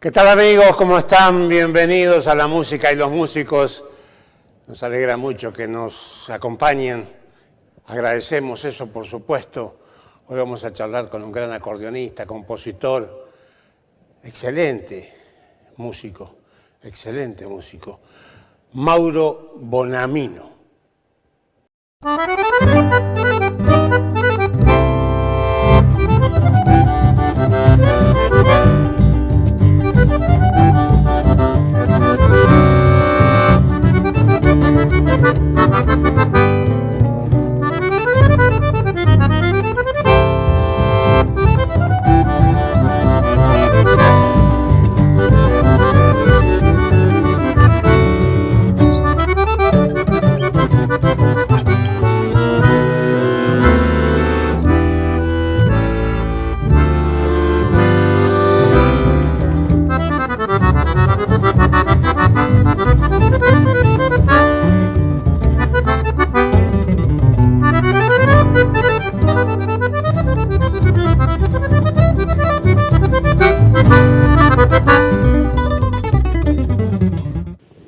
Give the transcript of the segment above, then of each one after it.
¿Qué tal, amigos? ¿Cómo están? Bienvenidos a La Música y los Músicos. Nos alegra mucho que nos acompañen. Agradecemos eso, por supuesto. Hoy vamos a charlar con un gran acordeonista, compositor, excelente músico, Mauro Bonamino.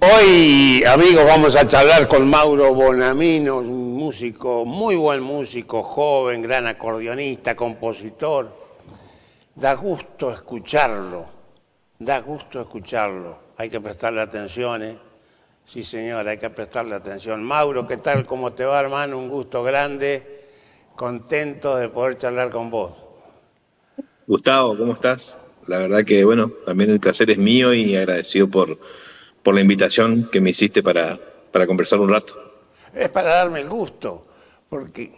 Hoy, amigos, vamos a charlar con Mauro Bonamino, un músico, muy buen músico, joven, gran acordeonista, compositor. Da gusto escucharlo, Hay que prestarle atención, ¿eh? Sí, señor, hay que prestarle atención. Mauro, ¿qué tal? ¿Cómo te va, hermano? Un gusto grande, contento de poder charlar con vos. Gustavo, ¿cómo estás? La verdad que, bueno, también el placer es mío y agradecido por la invitación que me hiciste para conversar un rato. Es para darme el gusto, porque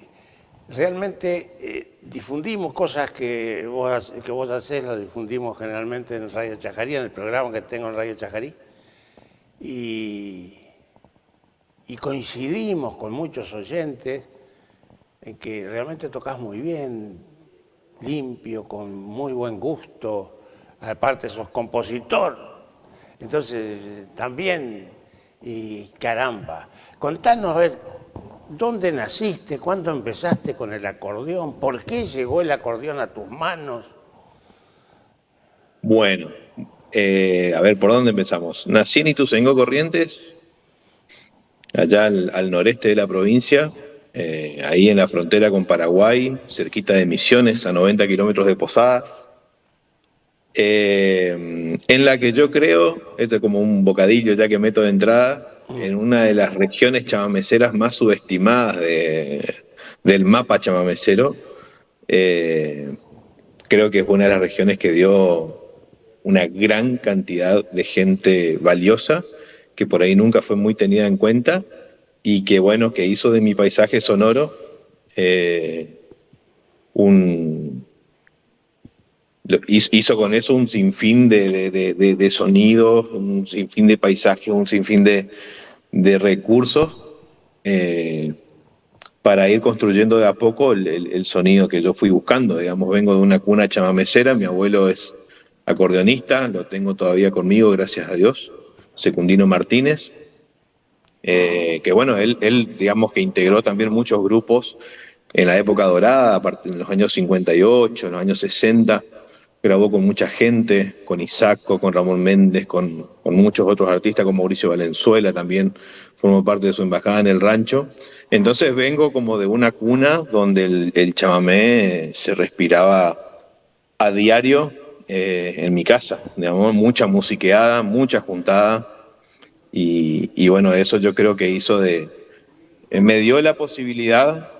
realmente difundimos cosas que vos hacés, las difundimos generalmente en Radio Chajarí, en el programa que tengo en Radio Chajarí, y coincidimos con muchos oyentes en que realmente tocas muy bien, limpio, con muy buen gusto, aparte sos compositor, entonces también, y caramba, contanos a ver, ¿dónde naciste? ¿Cuándo empezaste con el acordeón? ¿Por qué llegó el acordeón a tus manos? Bueno, a ver, ¿por dónde empezamos? Nací en Ituzaingó, Corrientes, allá al noreste de la provincia, ahí en la frontera con Paraguay, cerquita de Misiones, a 90 kilómetros de Posadas. En la que yo creo, esto es como un bocadillo ya que meto de entrada, en una de las regiones chamameceras más subestimadas del mapa chamamecero. Creo que es una de las regiones que dio una gran cantidad de gente valiosa, que por ahí nunca fue muy tenida en cuenta, y que bueno, que hizo de mi paisaje sonoro hizo con eso un sinfín de sonidos, un sinfín de paisajes, un sinfín de recursos para ir construyendo de a poco el sonido que yo fui buscando. Digamos, vengo de una cuna chamamecera, mi abuelo es acordeonista, lo tengo todavía conmigo, gracias a Dios, Secundino Martínez, que bueno, él digamos que integró también muchos grupos en la época dorada, en los años 58, en los años 60, grabó con mucha gente, con Isaco, con Ramón Méndez, con muchos otros artistas, con Mauricio Valenzuela también, formó parte de su embajada en el rancho. Entonces vengo como de una cuna donde el chamamé se respiraba a diario en mi casa, digamos, mucha musiqueada, mucha juntada, y bueno, eso yo creo que me dio la posibilidad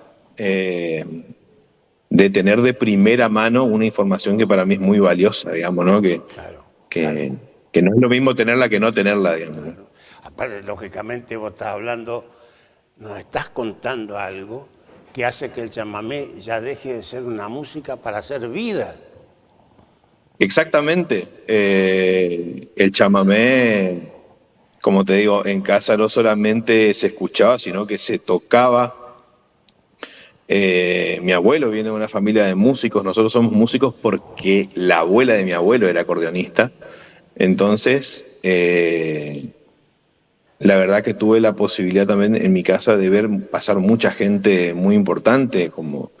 de tener de primera mano una información que para mí es muy valiosa, digamos, ¿no? Claro. Que no es lo mismo tenerla que no tenerla, digamos. Claro. Aparte, lógicamente, vos estás hablando, nos estás contando algo que hace que el chamamé ya deje de ser una música para hacer vida. Exactamente. El chamamé, como te digo, en casa no solamente se escuchaba, sino que se tocaba. Mi abuelo viene de una familia de músicos, nosotros somos músicos porque la abuela de mi abuelo era acordeonista. Entonces, la verdad que tuve la posibilidad también en mi casa de ver pasar mucha gente muy importante, como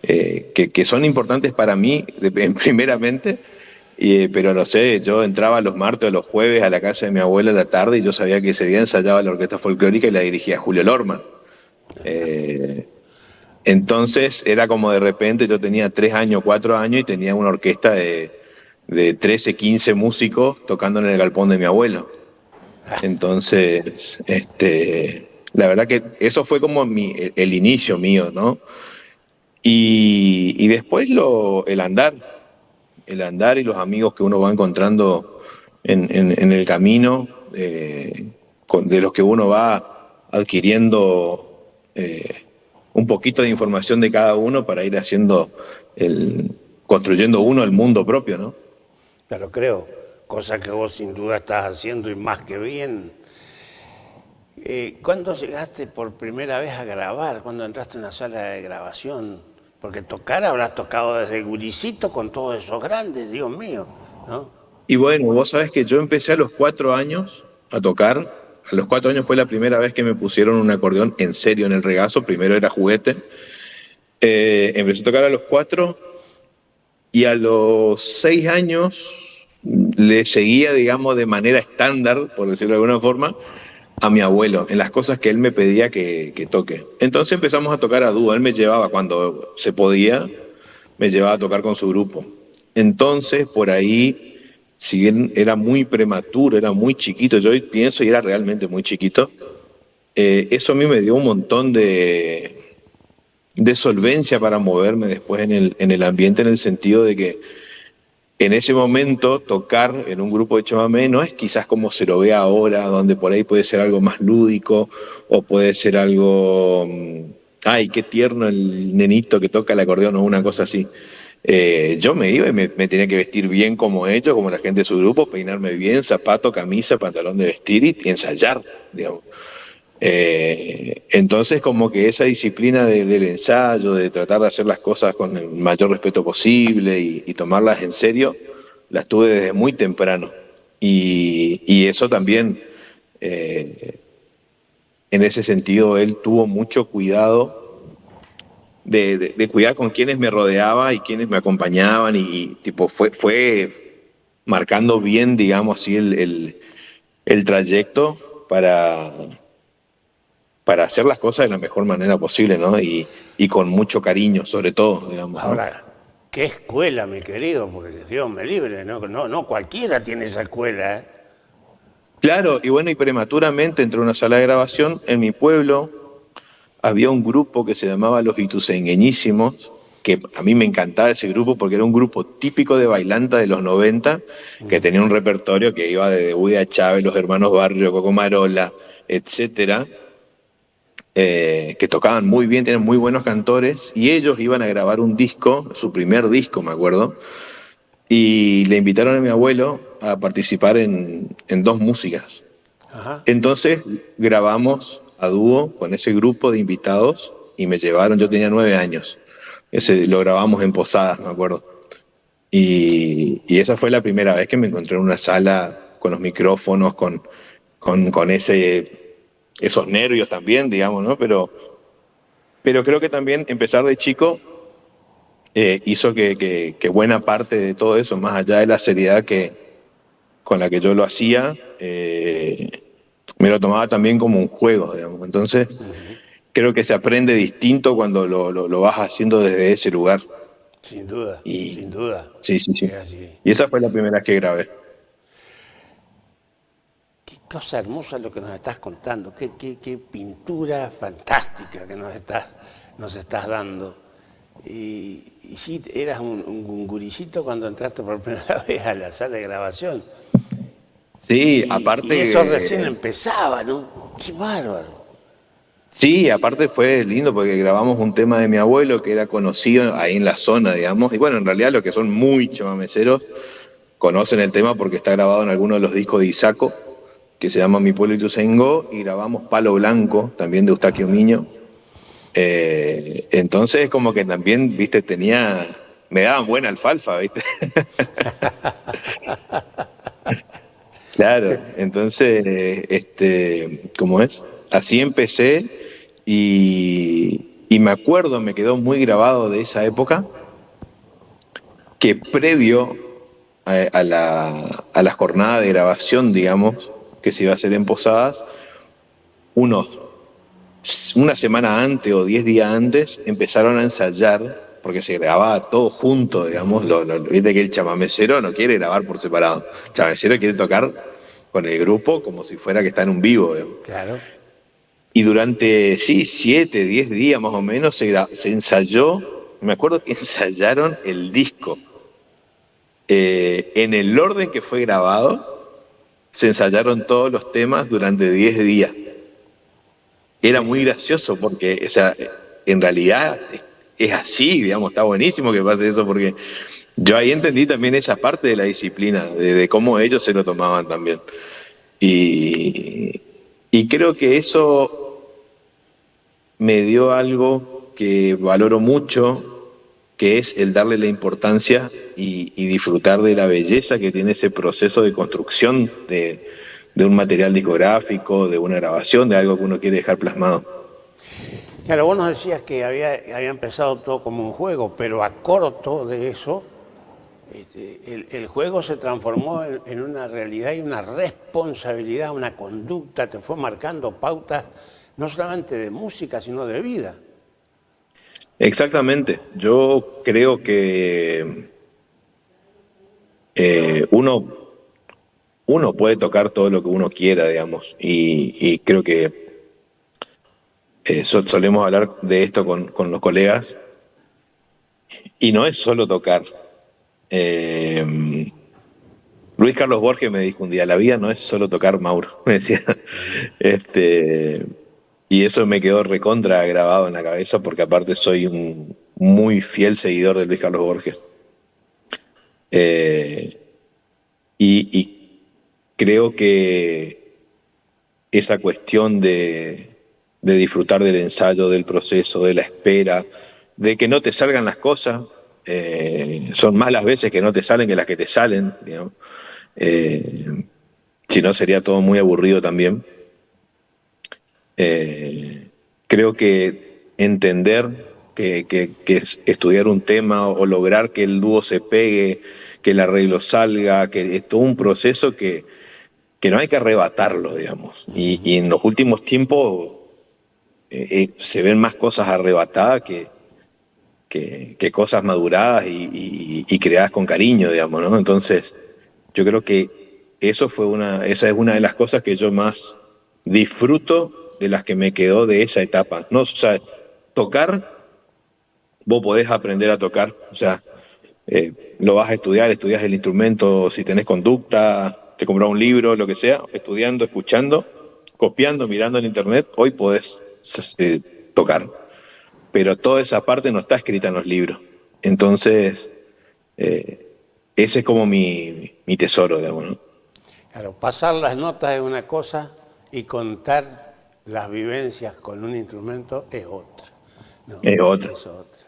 que son importantes para mí, primeramente, Pero lo sé, yo entraba los martes o los jueves a la casa de mi abuela a la tarde y yo sabía que ese día ensayaba la orquesta folclórica y la dirigía Julio Lorma. Eh, entonces era como de repente yo tenía 3 años, 4 años y tenía una orquesta de 13, 15 músicos tocando en el galpón de mi abuelo. Entonces, la verdad que eso fue como el inicio mío, ¿no? Y después el andar y los amigos que uno va encontrando en el camino, de los que uno va adquiriendo un poquito de información de cada uno para ir construyendo uno el mundo propio, ¿no? Pero creo, cosa que vos sin duda estás haciendo y más que bien. ¿Cuándo llegaste por primera vez a grabar? ¿Cuándo entraste en una sala de grabación? Porque tocar habrás tocado desde guricito con todos esos grandes, Dios mío, ¿no? Y bueno, vos sabés que yo empecé a los 4 años a tocar. A los 4 años fue la primera vez que me pusieron un acordeón en serio en el regazo. Primero era juguete. Empecé a tocar a los 4 y a los 6 años le seguía, digamos, de manera estándar, por decirlo de alguna forma, a mi abuelo en las cosas que él me pedía que toque. Entonces empezamos a tocar a dúo. Él me llevaba cuando se podía, me llevaba a tocar con su grupo. Entonces, por ahí, si bien era muy prematuro, era muy chiquito, yo pienso y era realmente muy chiquito, eso a mí me dio un montón de solvencia para moverme después en el ambiente, en el sentido de que en ese momento tocar en un grupo de chamamé no es quizás como se lo ve ahora, donde por ahí puede ser algo más lúdico o puede ser algo, ay, qué tierno el nenito que toca el acordeón o una cosa así. Yo me iba y me tenía que vestir bien como ellos, como la gente de su grupo, peinarme bien, zapato, camisa, pantalón de vestir y ensayar, digamos. Entonces como que esa disciplina del ensayo, de tratar de hacer las cosas con el mayor respeto posible y tomarlas en serio, las tuve desde muy temprano. Y eso también, eh, en ese sentido, él tuvo mucho cuidado de cuidar con quienes me rodeaba y quienes me acompañaban y tipo fue marcando bien, digamos así, el trayecto para hacer las cosas de la mejor manera posible, ¿no? Y con mucho cariño, sobre todo, digamos, ¿no? Ahora, qué escuela, mi querido, porque Dios me libre, no, no, no cualquiera tiene esa escuela, ¿eh? Claro, y bueno, y prematuramente entré a una sala de grabación. En mi pueblo había un grupo que se llamaba Los Ituzengueñísimos, que a mí me encantaba ese grupo porque era un grupo típico de bailanta de los 90, que tenía un repertorio que iba desde Buda Chávez, Los Hermanos Barrio, Coco Marola, etcétera, que tocaban muy bien, tenían muy buenos cantores, y ellos iban a grabar un disco, su primer disco, me acuerdo, y le invitaron a mi abuelo a participar en dos músicas. Ajá. Entonces grabamos a dúo con ese grupo de invitados y me llevaron, yo tenía 9 años. Ese lo grabamos en Posadas, me acuerdo. Y esa fue la primera vez que me encontré en una sala con los micrófonos, con esos nervios también, digamos, ¿no? Pero creo que también empezar de chico hizo que buena parte de todo eso, más allá de la seriedad con la que yo lo hacía, me lo tomaba también como un juego, digamos. Entonces, creo que se aprende distinto cuando lo vas haciendo desde ese lugar. Sin Y duda, sí, sí, es sí. así. Y esa fue la primera vez que grabé. Qué cosa hermosa lo que nos estás contando, qué pintura fantástica que nos estás dando. Y sí, eras un guricito cuando entraste por primera vez a la sala de grabación. Sí, Y eso aparte, recién empezaba, ¿no? Qué bárbaro. sí, aparte fue lindo porque grabamos un tema de mi abuelo que era conocido ahí en la zona, digamos. Y bueno, en realidad los que son muy chamameceros conocen el tema porque está grabado en algunos de los discos de Isaco, que se llama Mi Pueblo Ituzaingó, y grabamos Palo Blanco, también de Eustaquio Miño. Entonces como que también, viste, me daban buena alfalfa, viste. Claro, entonces, ¿cómo es? Así empecé y me acuerdo, me quedó muy grabado de esa época, que previo a la jornada de grabación, digamos, que se iba a hacer en Posadas, una semana antes o 10 días antes empezaron a ensayar, porque se grababa todo junto, digamos. Viste que el chamamecero no quiere grabar por separado. El chamamecero quiere tocar con el grupo como si fuera que está en un vivo, digamos. Claro. Y durante, sí, 7, 10 días más o menos se ensayó. Me acuerdo que ensayaron el disco. En el orden que fue grabado, se ensayaron todos los temas durante 10 días. Era muy gracioso porque, o sea, en realidad es así, digamos, está buenísimo que pase eso, porque yo ahí entendí también esa parte de la disciplina, de cómo ellos se lo tomaban también. Y creo que eso me dio algo que valoro mucho, que es el darle la importancia y disfrutar de la belleza que tiene ese proceso de construcción de un material discográfico, de una grabación, de algo que uno quiere dejar plasmado. Claro, vos nos decías que había empezado todo como un juego, pero a corto de eso, el juego se transformó en una realidad y una responsabilidad, una conducta, te fue marcando pautas, no solamente de música, sino de vida. Exactamente. Yo creo que uno puede tocar todo lo que uno quiera, digamos, y creo que solemos hablar de esto con los colegas, y no es solo tocar. Luis Carlos Borges me dijo un día, la vida no es solo tocar, Mauro, me decía. Y eso me quedó recontra grabado en la cabeza, porque aparte soy un muy fiel seguidor de Luis Carlos Borges. Y creo que esa cuestión de disfrutar del ensayo, del proceso, de la espera, de que no te salgan las cosas, son más las veces que no te salen que las que te salen, digamos. Si no, sería todo muy aburrido también. Creo que entender que estudiar un tema o lograr que el dúo se pegue, que el arreglo salga, que es todo un proceso que no hay que arrebatarlo, digamos. Y en los últimos tiempos se ven más cosas arrebatadas que cosas maduradas y creadas con cariño, digamos, ¿no? Entonces, yo creo que esa es una de las cosas que yo más disfruto, de las que me quedó de esa etapa, ¿no? O sea, tocar, vos podés aprender a tocar, o sea, lo vas a estudiar, estudias el instrumento, si tenés conducta, te compras un libro, lo que sea, estudiando, escuchando, copiando, mirando en internet, hoy podés tocar. Pero toda esa parte no está escrita en los libros. Entonces, ese es como mi tesoro, digamos, ¿no? Claro, pasar las notas es una cosa y contar las vivencias con un instrumento es otra. No, Es otra. Es otra.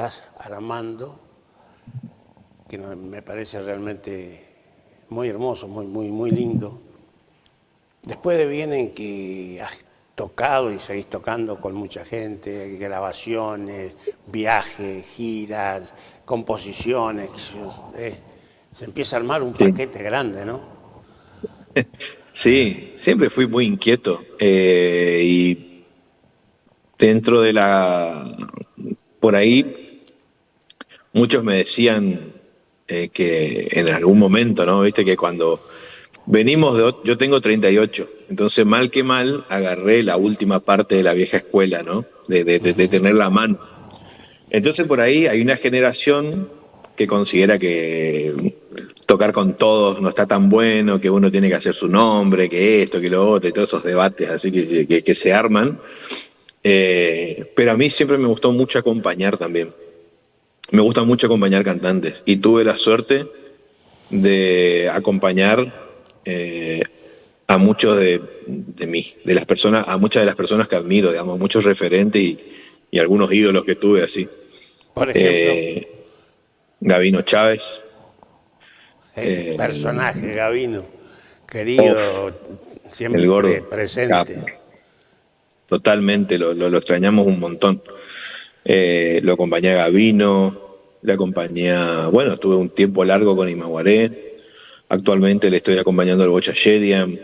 estás armando, que me parece realmente muy hermoso, muy lindo. Después vienen que has tocado y seguís tocando con mucha gente, grabaciones, viajes, giras, composiciones. Se empieza a armar un Sí, paquete grande, ¿no? sí, siempre fui muy inquieto y dentro de por ahí muchos me decían que en algún momento, ¿no? Viste que cuando yo tengo 38, entonces mal que mal agarré la última parte de la vieja escuela, ¿no? De tener la mano. Entonces por ahí hay una generación que considera que tocar con todos no está tan bueno, que uno tiene que hacer su nombre, que esto, que lo otro, y todos esos debates así que se arman. Pero a mí siempre me gustó mucho acompañar también. Me gusta mucho acompañar cantantes y tuve la suerte de acompañar eh, a muchos de las personas, a muchas de las personas que admiro, digamos, muchos referentes y algunos ídolos que tuve así. Por ejemplo, Eh, Gabino Chávez, personaje, Gabino, Off, querido, el siempre gordo, presente. capo, totalmente, lo extrañamos un montón. Lo acompañé a Gabino, le acompañé bueno, estuve un tiempo largo con Imaguaré, actualmente le estoy acompañando al Bocha Sheriam,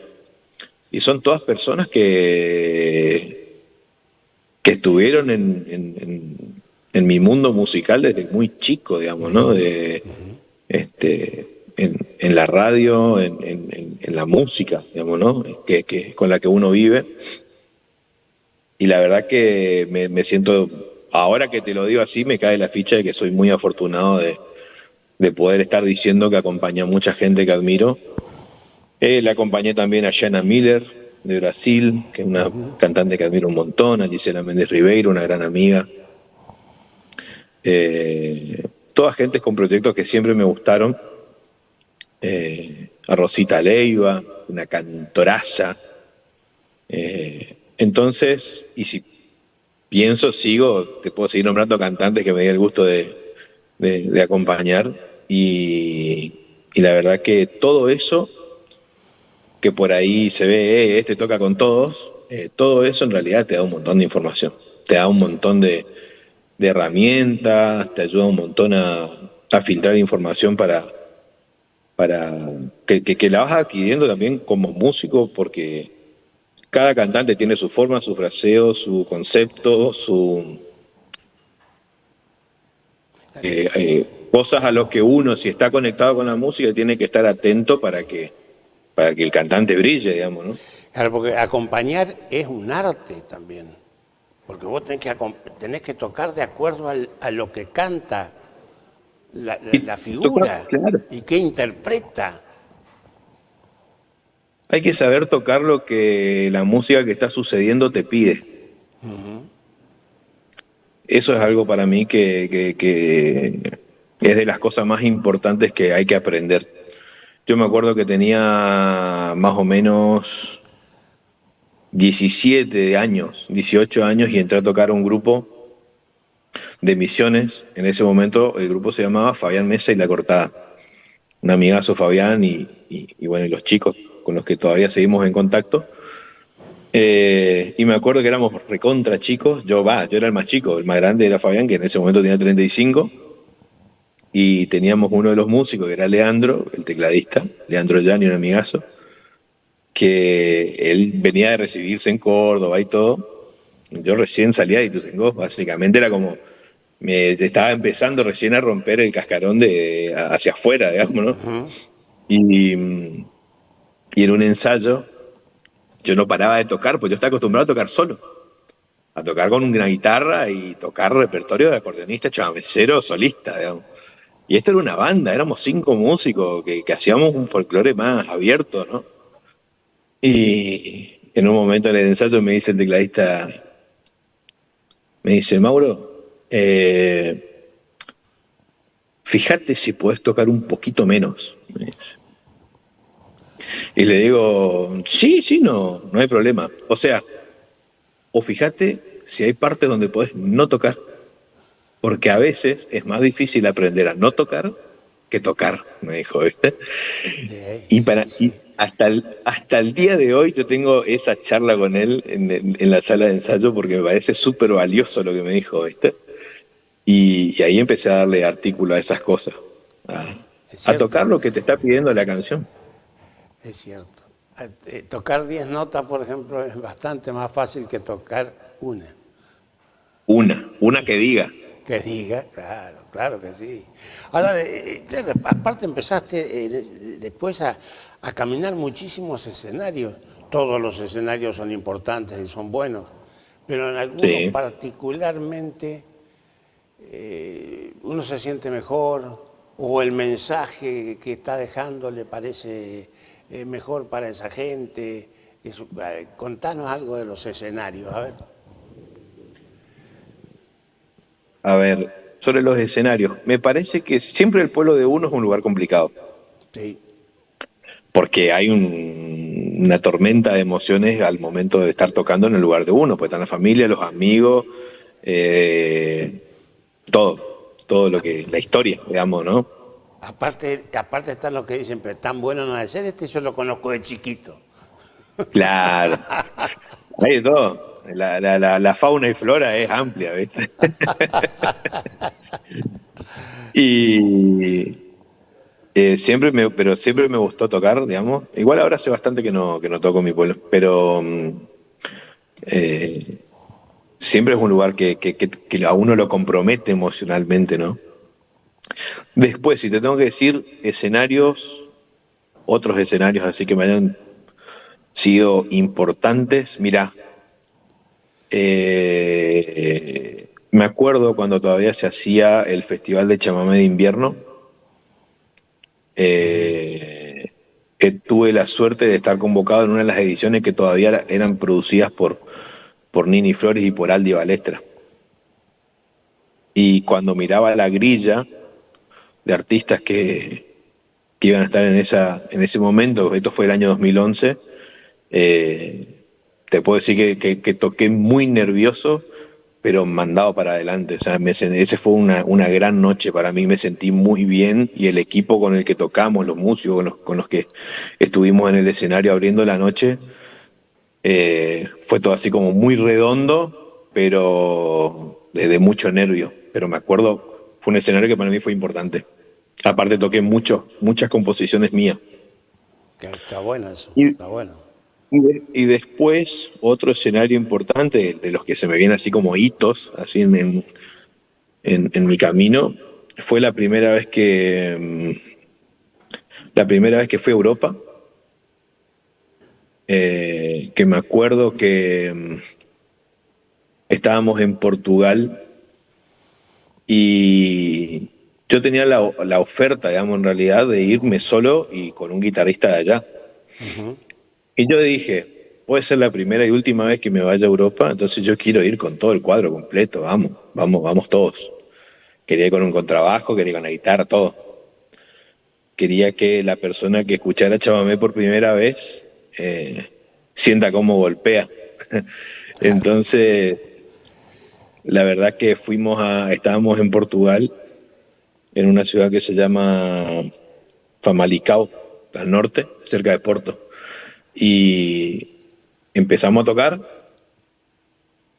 y son todas personas que estuvieron en mi mundo musical desde muy chico, digamos, ¿no? En la radio, en la música, digamos, ¿no? Con la que uno vive. Y la verdad que me siento, ahora que te lo digo así, me cae la ficha de que soy muy afortunado de poder estar diciendo que acompañé a mucha gente que admiro. Le acompañé también a Shanna Miller de Brasil, que es una cantante que admiro un montón, a Gisela Méndez Ribeiro, una gran amiga. Todas gentes con proyectos que siempre me gustaron. A Rosita Leiva, una cantoraza. Entonces, y si pienso, sigo, te puedo seguir nombrando cantantes que me di el gusto de acompañar. Y la verdad que todo eso, que por ahí se ve, este toca con todos, todo eso en realidad te da un montón de información, te da un montón de herramientas, te ayuda un montón a filtrar información para que la vas adquiriendo también como músico, porque cada cantante tiene su forma, su fraseo, su concepto, cosas a los que uno, si está conectado con la música, tiene que estar atento para que el cantante brille, digamos, ¿no? Claro, porque acompañar es un arte también, porque vos tenés que tocar de acuerdo a lo que canta Y la tocar, figura claro. y que interpreta. Hay que saber tocar lo que la música que está sucediendo te pide. Eso es algo para mí que es de las cosas más importantes que hay que aprender. Yo me acuerdo que tenía más o menos 17 años, 18 años y entré a tocar un grupo de Misiones. En ese momento el grupo se llamaba Fabián Mesa y La Cortada. Un amigazo Fabián y bueno, y los chicos con los que todavía seguimos en contacto. Y me acuerdo que éramos recontra chicos. Yo era el más chico, el más grande era Fabián, que en ese momento tenía 35. Y teníamos uno de los músicos, que era Leandro, el tecladista, Leandro Llani, un amigazo, que él venía de recibirse en Córdoba y todo. Yo recién salía de Ituzaingó, básicamente era como, me estaba empezando recién a romper el cascarón hacia afuera, digamos, ¿no? Y, y en un ensayo yo no paraba de tocar, pues yo estaba acostumbrado a tocar solo, a tocar con una guitarra y tocar repertorio de acordeonista, chamamecero, solista, digamos. Y esto era una banda, éramos 5 músicos que hacíamos un folclore más abierto, ¿no? Y en un momento en el ensayo me dice el tecladista, me dice, Mauro, fíjate si podés tocar un poquito menos. Me dice. Y le digo, sí, sí, no hay problema. O sea, o fíjate si hay partes donde podés no tocar, porque a veces es más difícil aprender a no tocar que tocar, me dijo, ¿viste? Y, Sí, y sí. hasta el día de hoy yo tengo esa charla con él en la sala de ensayo porque me parece súper valioso lo que me dijo, ¿viste? Y ahí empecé a darle artículo a esas cosas, Es a cierto, tocar lo que te está pidiendo la canción. es cierto. Tocar 10 notas, por ejemplo, es bastante más fácil que tocar una. Una que diga. Que diga, claro, claro que sí. Ahora, claro, aparte empezaste después a caminar muchísimos escenarios. Todos los escenarios son importantes y son buenos, pero en algunos Sí. particularmente uno se siente mejor o el mensaje que está dejando le parece mejor para esa gente. Contanos algo de los escenarios, a ver. A ver, sobre los escenarios, me parece que siempre el pueblo de uno es un lugar complicado, Sí, porque hay una tormenta de emociones al momento de estar tocando en el lugar de uno, pues están la familia, los amigos, eh, todo lo que, la historia, digamos, ¿no? aparte están los que dicen, pero tan bueno no ha de ser este, yo lo conozco de chiquito. Claro, hay de todo. La fauna y flora es amplia, ¿viste? Y pero siempre me gustó tocar, digamos. Igual ahora hace bastante que no toco en mi pueblo, pero eh, siempre es un lugar que a uno lo compromete emocionalmente, ¿no? Después, si te tengo que decir escenarios, otros escenarios así que me hayan sido importantes, mira, me acuerdo cuando todavía se hacía el Festival de Chamamé de Invierno, eh, tuve la suerte de estar convocado en una de las ediciones que todavía eran producidas por Nini Flores y por Aldi Balestra. Y cuando miraba la grilla de artistas que iban a estar en ese momento, esto fue el año 2011, te puedo decir que toqué muy nervioso, pero mandado para adelante. O sea, ese fue una gran noche para mí, me sentí muy bien y el equipo con el que tocamos, los músicos con los que estuvimos en el escenario abriendo la noche, fue todo así como muy redondo, pero de mucho nervio. Pero me acuerdo, fue un escenario que para mí fue importante. Aparte toqué muchas composiciones mías. Que está bueno eso, Y, está bueno. y después, otro escenario importante, de los que se me vienen así como hitos, así en mi camino, fue la primera vez que fui a Europa, que me acuerdo que estábamos en Portugal y yo tenía la oferta, digamos, en realidad, de irme solo y con un guitarrista de allá. Ujú. Y yo dije, puede ser la primera y última vez que me vaya a Europa, entonces yo quiero ir con todo el cuadro completo, vamos todos. Quería ir con un contrabajo, quería ir con la guitarra, todo. Quería que la persona que escuchara chamamé por primera vez sienta cómo golpea. Claro. Entonces, la verdad que estábamos en Portugal, en una ciudad que se llama Famalicão, al norte, cerca de Porto. Y empezamos a tocar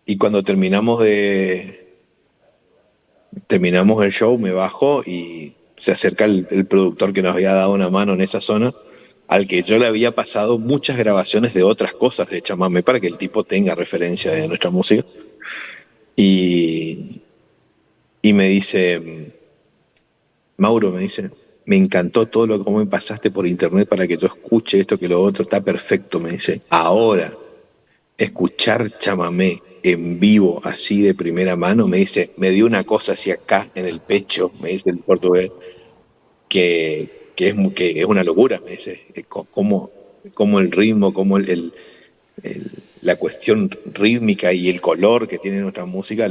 y cuando terminamos el show, me bajo y se acerca el productor que nos había dado una mano en esa zona, al que yo le había pasado muchas grabaciones de otras cosas de chamamé para que el tipo tenga referencia de nuestra música. Y, y me dice, Mauro, me dice, me encantó todo lo que me pasaste por internet para que yo escuche esto que lo otro, está perfecto, me dice. Ahora, escuchar chamamé en vivo, así de primera mano, me dice, me dio una cosa así acá en el pecho, me dice el portugués, que es una locura, me dice, como el ritmo, como la cuestión rítmica y el color que tiene nuestra música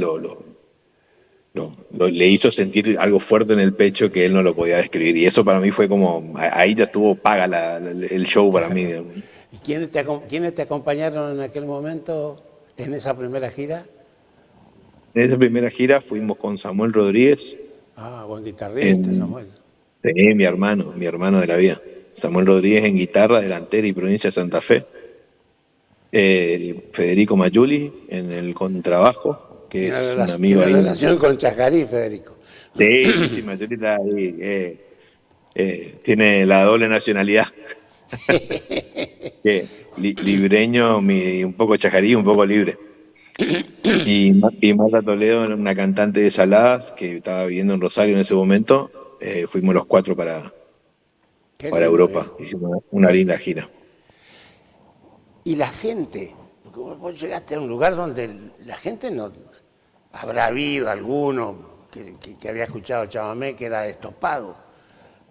le hizo sentir algo fuerte en el pecho que él no lo podía describir. Y eso para mí fue como, ahí ya estuvo paga el show para mí. Claro. ¿Y quiénes te acompañaron en aquel momento en esa primera gira? en esa primera gira fuimos con Samuel Rodríguez, Ah, buen guitarrista, en, Samuel. mi hermano de la vida. Samuel Rodríguez en guitarra, delantera y provincia de Santa Fe. Federico Mayuli en el contrabajo, que es un amigo Tiene ahí. relación con Chacarí, Federico. Sí, sí, sí, Mayuli está ahí. Tiene la doble nacionalidad, que libreño, un poco chajarí, un poco libre. Y Marta Toledo, una cantante de Saladas que estaba viviendo en Rosario en ese momento, fuimos los cuatro Qué para lindo, Europa. viejo. Hicimos una Qué linda lindo. gira. Y la gente, porque vos llegaste a un lugar donde la gente no. Habrá habido alguno que había escuchado chamamé que era estopado,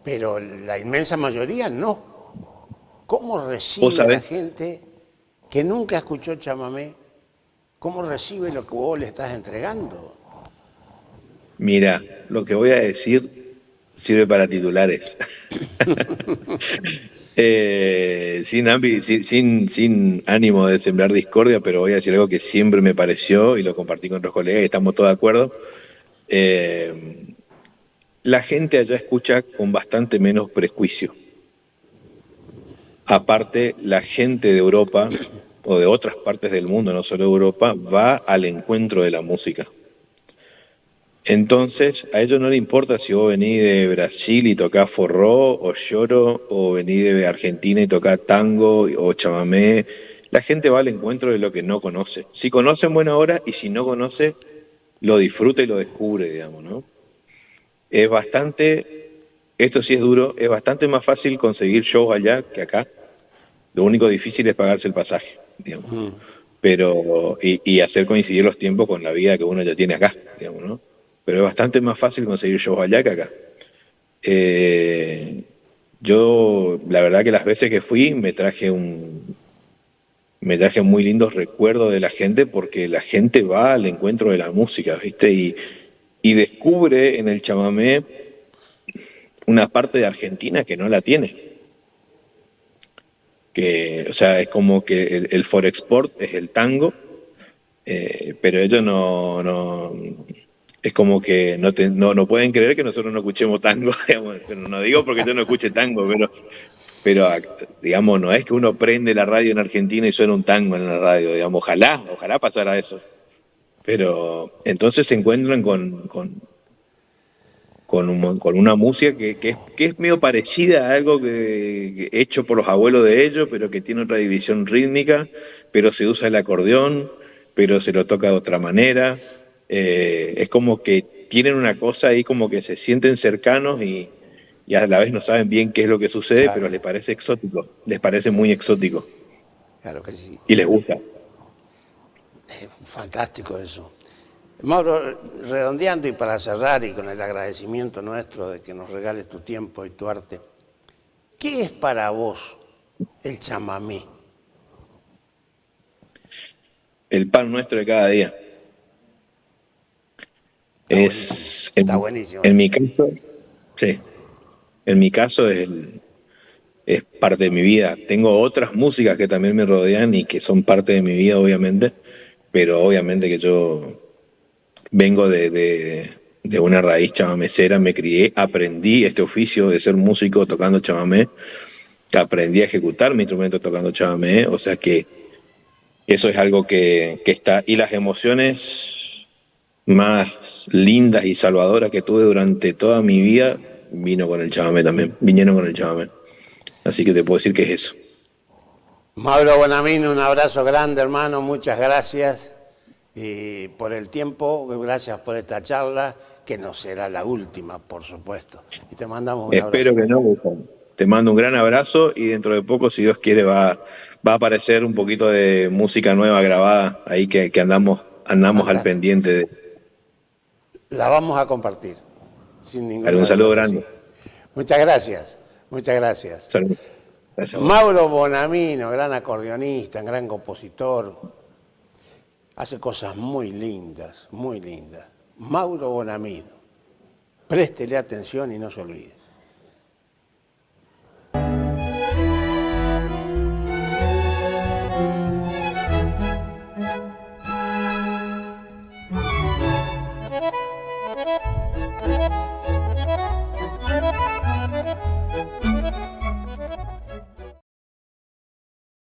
pero la inmensa mayoría no. ¿Cómo Vos recibe la sabés, gente que nunca escuchó chamamé? ¿Cómo recibe lo que vos le estás entregando? mira, lo que voy a decir sirve para titulares. Sin ánimo de sembrar discordia, pero voy a decir algo que siempre me pareció y lo compartí con otros colegas y estamos todos de acuerdo. Eh, la gente allá escucha con bastante menos prejuicio. Aparte, la gente de Europa o de otras partes del mundo, no solo de Europa, va al encuentro de la música. Entonces, a ellos no les importa si vos venís de Brasil y tocás forró o lloro, o venís de Argentina y tocás tango o chamamé. La gente va al encuentro de lo que no conoce. Si conoce en buena hora y si no conoce, lo disfruta y lo descubre, digamos, ¿no? Es bastante, esto sí es duro, es bastante más fácil conseguir shows allá que acá. Lo único difícil es pagarse el pasaje, digamos. Pero, y hacer coincidir los tiempos con la vida que uno ya tiene acá, digamos, ¿no? Pero es bastante más fácil conseguir shows allá que acá. Eh, yo, la verdad que las veces que fui me traje muy lindos recuerdos de la gente porque la gente va al encuentro de la música, ¿viste? Y descubre en el chamamé una parte de Argentina que no la tiene. Que, o sea, es como que el forexport es el tango, pero ellos no, es como que no pueden creer que nosotros no escuchemos tango, digamos. Pero no digo porque yo no escuche tango, pero digamos, no es que uno prende la radio en Argentina y suena un tango en la radio, digamos, ojalá pasara eso. Pero entonces se encuentran con una música que es medio parecida a algo que hecho por los abuelos de ellos, pero que tiene otra división rítmica, pero se usa el acordeón, pero se lo toca de otra manera. Es como que tienen una cosa ahí como que se sienten cercanos y a la vez no saben bien qué es lo que sucede, pero Claro, les parece exótico, les parece muy exótico claro que sí. y les gusta. Es fantástico eso. Mauro, redondeando y para cerrar y con el agradecimiento nuestro de que nos regales tu tiempo y tu arte, ¿qué es para vos el chamamé? El pan nuestro de cada día. Está buenísimo, está buenísimo En eso. mi caso, sí, en mi caso es parte de mi vida. Tengo otras músicas que también me rodean y que son parte de mi vida, obviamente, pero obviamente que yo vengo de una raíz chamamecera, me crié, aprendí este oficio de ser músico tocando chamamé, aprendí a ejecutar mi instrumento tocando chamamé, o sea que eso es algo que está, y las emociones más lindas y salvadoras que tuve durante toda mi vida vino con el chamamé también, vinieron con el chamamé. Así que te puedo decir que es eso. Mauro Bonamino, un abrazo grande, hermano, muchas gracias por el tiempo, gracias por esta charla, que no será la última, por supuesto. Y te mandamos un Espero abrazo. que no, Gustavo. Te mando un gran abrazo y dentro de poco, si Dios quiere, va a aparecer un poquito de música nueva grabada ahí que andamos al Fantástico. pendiente de. La vamos a compartir, sin Dale, un ninguna saludo duda que sí. grande. Muchas gracias, muchas gracias. Saludos. Gracias a vos. Mauro Bonamino, gran acordeonista, gran compositor, hace cosas muy lindas, muy lindas. Mauro Bonamino, préstele atención y no se olvide.